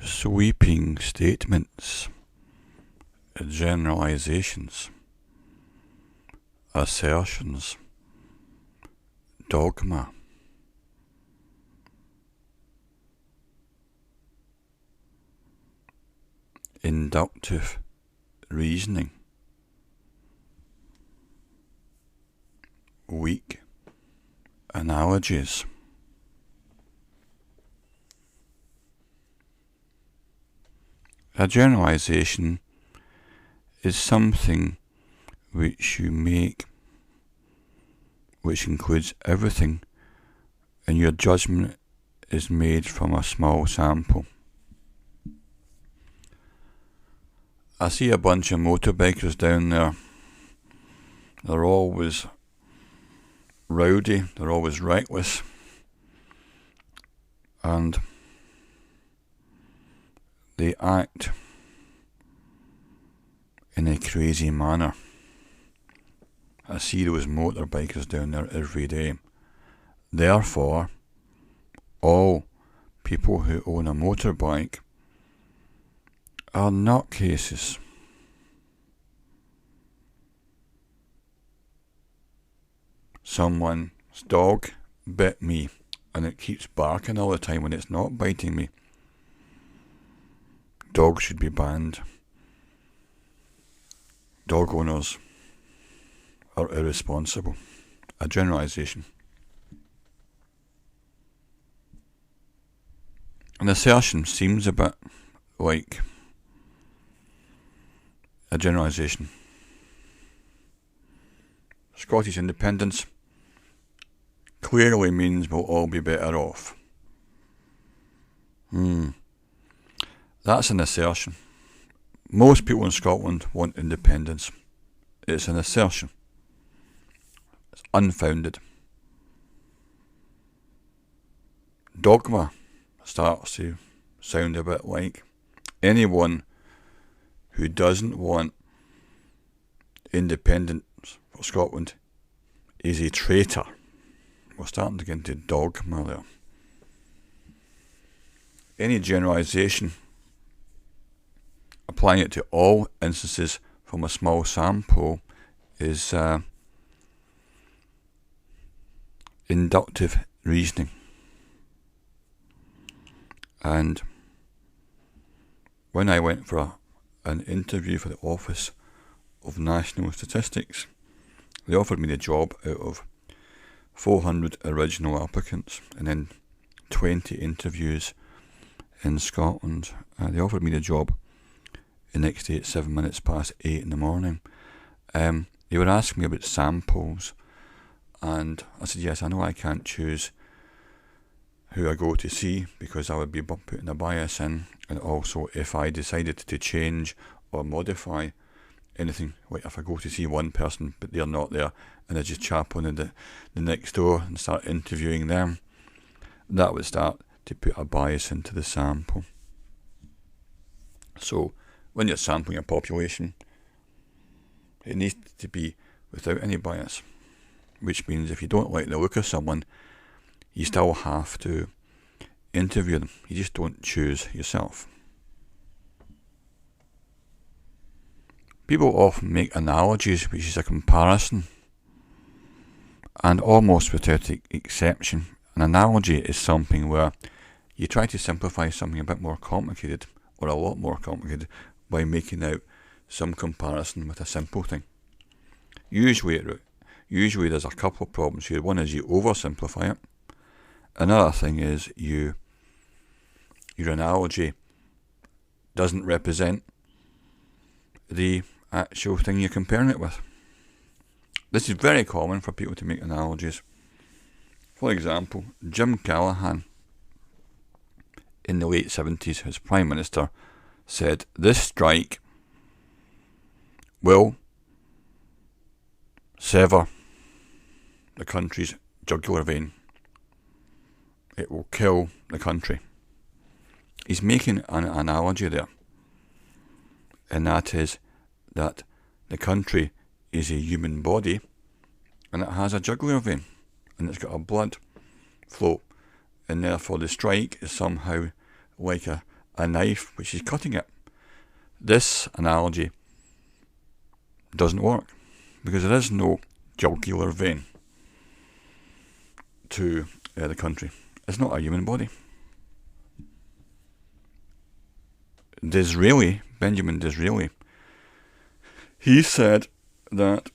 Sweeping statements, generalizations, assertions, dogma, inductive reasoning, weak analogies. A generalization is something which you make, which includes everything, and your judgment is made from a small sample. I see a bunch of motorbikers down there. They're always rowdy, they're always reckless, and they act in a crazy manner. I see those motorbikers down there every day. Therefore, all people who own a motorbike are nutcases. Someone's dog bit me and it keeps barking all the time when it's not biting me. Dogs should be banned. Dog owners are irresponsible. A generalization. An assertion seems a bit like a generalization. Scottish independence clearly means we'll all be better off. That's an assertion. Most people in Scotland want independence. It's an assertion. It's unfounded. Dogma starts to sound a bit like anyone who doesn't want independence for Scotland is a traitor. We're starting to get into dogma there. Any generalisation, applying it to all instances from a small sample, is inductive reasoning. And when I went for an interview for the Office of National Statistics, they offered me the job out of 400 original applicants and then 20 interviews in Scotland. They offered me the job the next day at 7 minutes past 8 in the morning. They were asking me about samples, and I said, yes, I know I can't choose who I go to see because I would be putting a bias in, and also if I decided to change or modify anything, like if I go to see one person but they're not there and I just chap on the next door and start interviewing them, that would start to put a bias into the sample. So when you're sampling a population, it needs to be without any bias, which means if you don't like the look of someone, you still have to interview them. You just don't choose yourself. People often make analogies, which is a comparison, and almost without exception, an analogy is something where you try to simplify something a bit more complicated, or a lot more complicated, by making out some comparison with a simple thing. Usually there's a couple of problems here. One is you oversimplify it. Another thing is your analogy doesn't represent the actual thing you're comparing it with. This is very common for people to make analogies. For example, Jim Callaghan in the late 70s, as Prime Minister, said this strike will sever the country's jugular vein. It will kill the country. He's making an analogy there, and that is that the country is a human body and it has a jugular vein and it's got a blood flow, and therefore the strike is somehow like a a knife which is cutting it. This analogy doesn't work because there is no jugular vein to the country. It's not a human body. Benjamin Disraeli, he said that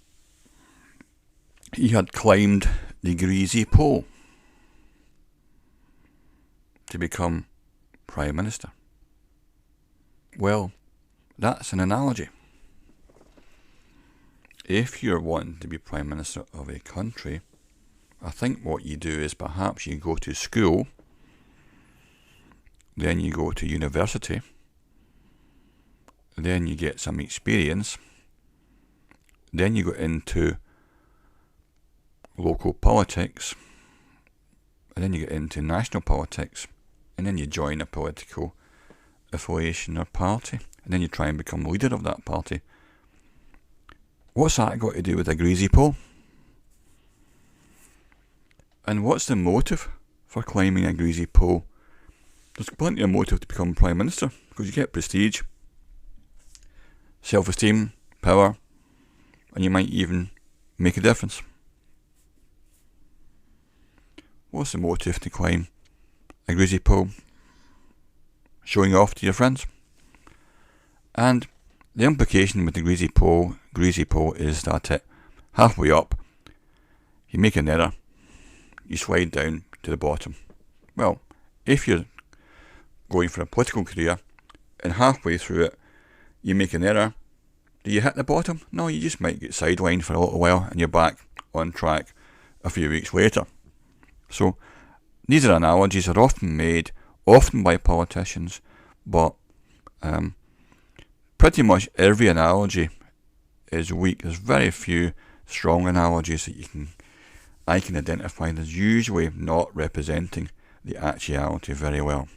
he had climbed the greasy pole to become Prime Minister. Well, that's an analogy. If you're wanting to be Prime Minister of a country, I think what you do is perhaps you go to school, then you go to university, then you get some experience, then you go into local politics, and then you get into national politics, and then you join a political affiliation or party, and then you try and become leader of that party. What's that got to do with a greasy pole? And what's the motive for climbing a greasy pole? There's plenty of motive to become Prime Minister, because you get prestige, self-esteem, power, and you might even make a difference. What's the motive to climb a greasy pole? Showing off to your friends. And the implication with the greasy pole is that halfway up, you make an error, you slide down to the bottom. Well, if you're going for a political career and halfway through it you make an error, do you hit the bottom? No, you just might get sidelined for a little while and you're back on track a few weeks later. So these are analogies that are often made, often by politicians, but pretty much every analogy is weak. There's very few strong analogies that I can identify. That's usually not representing the actuality very well.